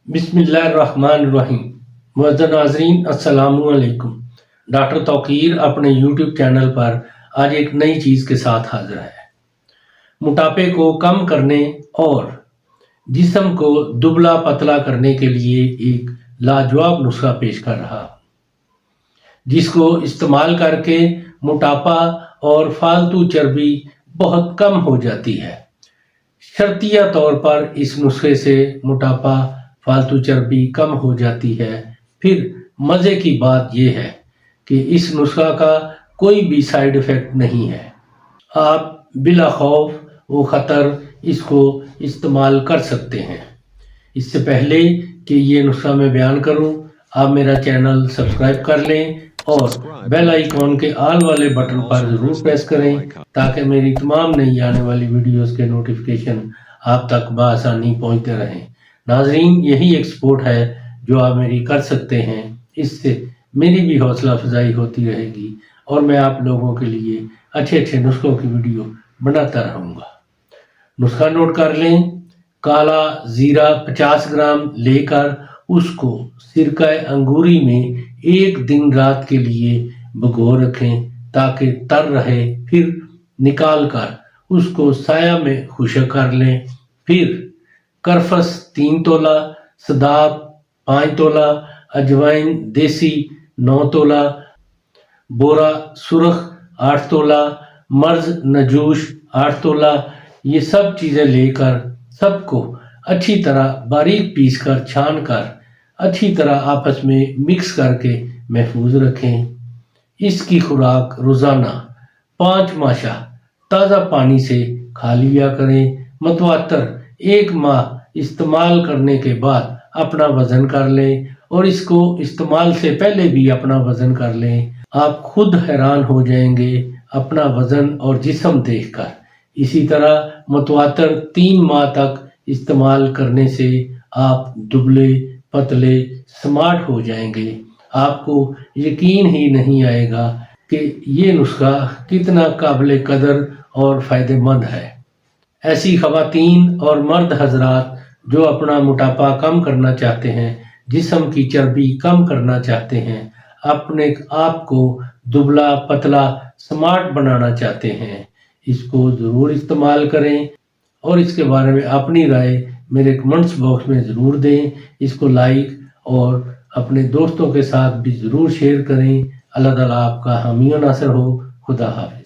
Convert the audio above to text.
बिस्मिल्लाहिर्रहमानिर्रहीम। मुअज़्ज़ज़ नाज़रीन, अस्सलामु अलैकुम। डॉक्टर तौकीर अपने यूट्यूब चैनल पर आज एक नई चीज़ के साथ हाजिर है। मोटापे को कम करने और जिस्म को दुबला पतला करने के लिए एक लाजवाब नुस्खा पेश कर रहा, जिसको इस्तेमाल करके मोटापा और फालतू चर्बी बहुत कम हो जाती है। शर्तिया तौर पर इस नुस्खे से मोटापा फालतू चर्बी कम हो जाती है। फिर मज़े की बात यह है कि इस नुस्खा का कोई भी साइड इफ़ेक्ट नहीं है। आप बिला खौफ व ख़तर इसको इस्तेमाल कर सकते हैं। इससे पहले कि ये नुस्खा मैं बयान करूं, आप मेरा चैनल सब्सक्राइब कर लें और बेल आइकॉन के ऑल वाले बटन पर ज़रूर प्रेस करें ताकि मेरी तमाम नई आने वाली वीडियोस के नोटिफिकेशन आप तक बआसानी पहुंचते रहें। नाजरीन, यही एक सपोर्ट है जो आप मेरी कर सकते हैं। इससे मेरी भी हौसला अफजाई होती रहेगी और मैं आप लोगों के लिए अच्छे अच्छे नुस्खों की वीडियो बनाता रहूँगा। नुस्खा नोट कर लें। काला ज़ीरा 50 ग्राम लेकर उसको सिरका अंगूरी में एक दिन रात के लिए भिगो रखें ताकि तर रहे। फिर निकाल कर उसको साया में खुश्क कर लें। फिर करफस 3 तोला, सदाब 5 तोला, अजवाइन देसी 9 तोला, बोरा सुरख 8 तोला, मर्ज नजूश 8 तोला, ये सब चीज़ें लेकर सबको अच्छी तरह बारीक पीस कर छान कर अच्छी तरह आपस में मिक्स करके महफूज रखें। इसकी खुराक रोज़ाना 5 माशा ताज़ा पानी से खा लिया करें। मतवातर 1 माह इस्तेमाल करने के बाद अपना वज़न कर लें और इसको इस्तेमाल से पहले भी अपना वज़न कर लें। आप खुद हैरान हो जाएंगे अपना वज़न और जिस्म देखकर। इसी तरह मतवातर 3 माह तक इस्तेमाल करने से आप दुबले पतले स्मार्ट हो जाएंगे। आपको यकीन ही नहीं आएगा कि ये नुस्खा कितना काबिल कदर और फ़ायदेमंद है। ऐसी ख़वातीन और मर्द हजरात जो अपना मोटापा कम करना चाहते हैं, जिस्म की चर्बी कम करना चाहते हैं, अपने आप को दुबला पतला स्मार्ट बनाना चाहते हैं, इसको ज़रूर इस्तेमाल करें और इसके बारे में अपनी राय मेरे कमेंट्स बॉक्स में ज़रूर दें। इसको लाइक और अपने दोस्तों के साथ भी ज़रूर शेयर करें। अल्लाह ताला आपका हामी व नासिर हो। खुदा हाफिज़।